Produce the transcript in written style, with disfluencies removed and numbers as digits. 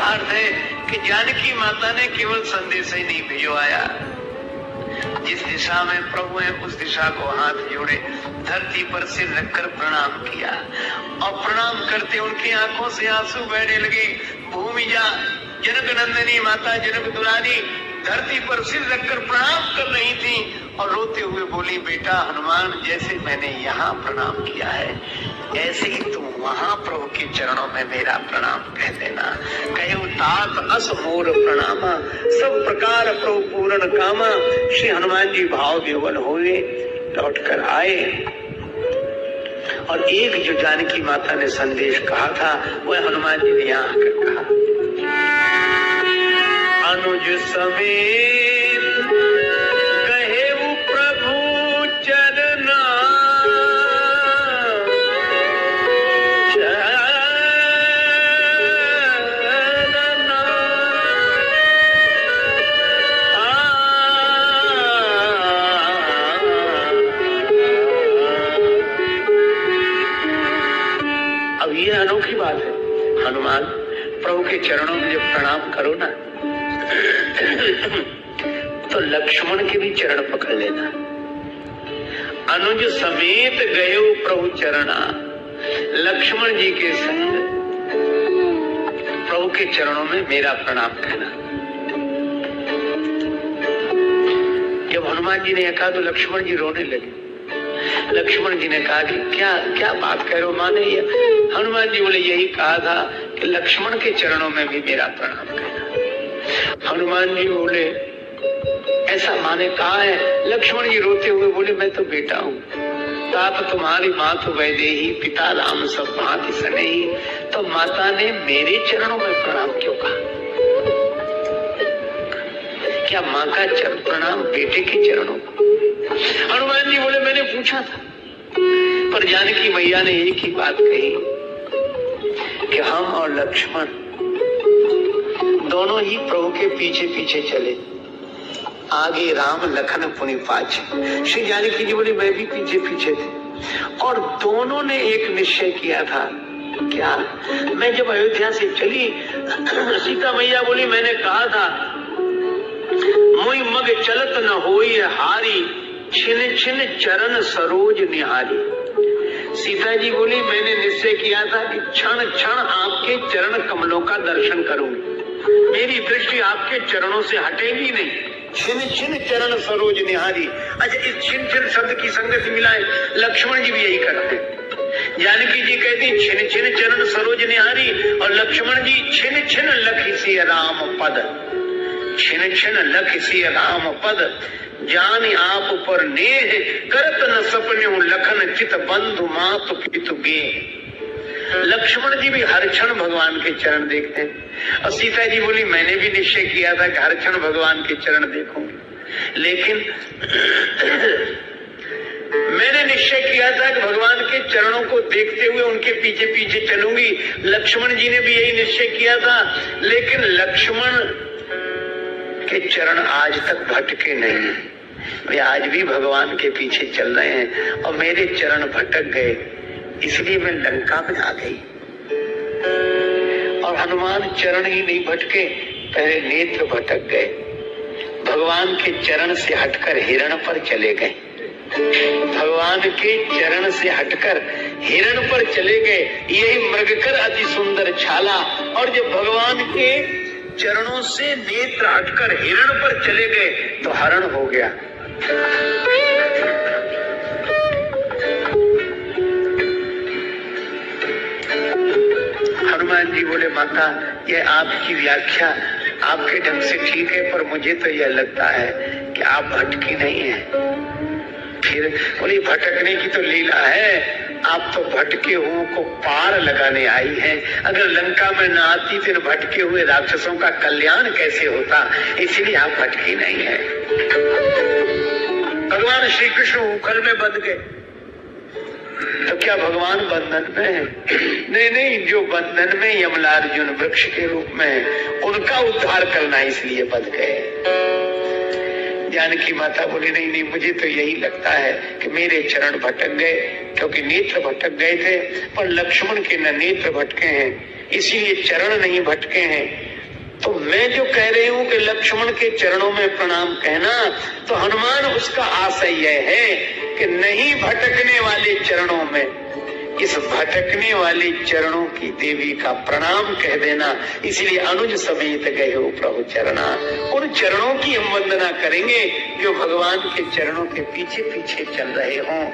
अर्थ है कि जानकी माता ने केवल संदेश ही नहीं भिजवाया, जिस दिशा में प्रभु है उस दिशा को हाथ जोड़े, धरती पर सिर रखकर प्रणाम किया और प्रणाम करते उनकी आंखों से आंसू बहने लगे। भूमि जा जनक नंदिनी माता जनक दुलारी धरती पर सिर रखकर प्रणाम कर रही थी और रोते हुए बोली, बेटा हनुमान, जैसे मैंने यहाँ प्रणाम किया है ऐसे ही तुम वहां प्रभु के चरणों में मेरा प्रणाम कह देना। कहो तात अस मोर प्रणामा, सब प्रकार प्रभु पूर्ण कामा। श्री हनुमान जी भाव विह्वल हुए, लौट कर आए और एक जो जानकी माता ने संदेश कहा था वह हनुमान जी ने यहाँ आकर कहा, अनुज समेत कहे वो प्रभु चरना, अब ये अनोखी बात है। हनुमान प्रभु के चरणों में जब प्रणाम करो ना तो लक्ष्मण के भी चरण पकड़ लेना। अनुज समेत गयो प्रभु चरणा, लक्ष्मण जी के संग प्रभु के चरणों में मेरा प्रणाम कहना। जब हनुमान जी ने कहा तो लक्ष्मण जी रोने लगे। लक्ष्मण जी ने कहा कि क्या क्या बात कह रहे हो माने? हनुमान जी बोले, यही कहा था कि लक्ष्मण के चरणों में भी मेरा प्रणाम कहना। हनुमान जी बोले, ऐसा माने कहा है? लक्ष्मण जी रोते हुए बोले, मैं तो बेटा हूँ, तात तुम्हारी मातु वैदेही, पिता राम सब भांति सनेही, तो माता ने मेरे चरणों में प्रणाम क्यों कहा? क्या माँ का चरण प्रणाम बेटे के चरणों को? हनुमान जी बोले, मैंने पूछा था, पर जानकी मैया ने एक ही बात कही कि हम और लक्ष्मण दोनों ही प्रभु के पीछे पीछे चले, आगे राम लखन पुनि पाछे। श्री जानकी जी बोली, मैं भी पीछे पीछे थे और दोनों ने एक निश्चय किया था। क्या? मैं जब अयोध्या से चली, सीता मैया बोली, मैंने कहा था मोई मग चलत न होई हारी, छिन छिन चरण सरोज निहारी। सीता जी बोली, मैंने निश्चय किया था कि क्षण क्षण आपके चरण कमलों का दर्शन करूंगी, मेरी दृष्टि आपके चरणों से हटेगी नहीं। छिन छिन चरण सरोज निहारी। अच्छा, इस छिन छिन शब्द की संगति मिलाए, लक्ष्मण जी भी यही करते हैं। जानकी जी कहती छिन छिन चरण सरोज निहारी और लक्ष्मण जी छिन छिन लखि सिय राम पद, छिन छिन लखि सिय राम पद, जान आप पर नेह करत न सपन्यु, लखन चित बंधु मातु पितु गे। लक्ष्मण जी भी हर क्षण भगवान के चरण देखते हैं और सीता जी बोली, मैंने भी निश्चय किया था कि हर क्षण भगवान के चरण देखूंगी, लेकिन मैंने निश्चय किया था कि भगवान के चरणों को देखते हुए उनके पीछे पीछे चलूंगी। लक्ष्मण जी ने भी यही निश्चय किया था, लेकिन लक्ष्मण के चरण आज तक भटके नहीं, वे आज भी भगवान के पीछे चल रहे हैं और मेरे चरण भटक गए, इसलिए मैं लंका में आ गई। और हनुमान चरण ही नहीं भटके, पहले नेत्र भटक गए, भगवान के चरण से हटकर हिरण पर चले गए। भगवान के चरण से हटकर हिरण पर चले गए, यही मृगकर अति सुंदर छाला। और जब भगवान के चरणों से नेत्र हटकर हिरण पर चले गए तो हरण हो गया। हनुमान जी बोले, माता ये आपकी व्याख्या आपके ढंग से ठीक है, पर मुझे तो यह लगता है कि आप भटकी नहीं है। फिर बोली, भटकने की तो लीला है, आप तो भटके हुओं को पार लगाने आई हैं। अगर लंका में न आती तो भटके हुए राक्षसों का कल्याण कैसे होता, इसलिए आप भटकी नहीं है। भगवान श्री कृष्ण उखल में बंध गए तो क्या भगवान बंधन में है? नहीं नहीं, जो बंधन में यमलार्जुन वृक्ष के रूप में है, उनका उद्धार करना इसलिए बंध गए। जानकी माता बोली, नहीं नहीं, मुझे तो यही लगता है कि मेरे चरण भटक गए, क्योंकि नेत्र भटक गए थे, पर लक्ष्मण के न नेत्र भटके हैं, इसीलिए चरण नहीं भटके हैं। तो मैं जो कह रही हूं कि लक्ष्मण के चरणों में प्रणाम कहना, तो हनुमान उसका आशय यह है कि नहीं भटकने वाले चरणों में, इस भटकने वाले चरणों की देवी का प्रणाम कह देना। इसलिए अनुज समेत गए हो प्रभु चरणा, उन चरणों की हम वंदना करेंगे जो भगवान के चरणों के पीछे पीछे चल रहे हों।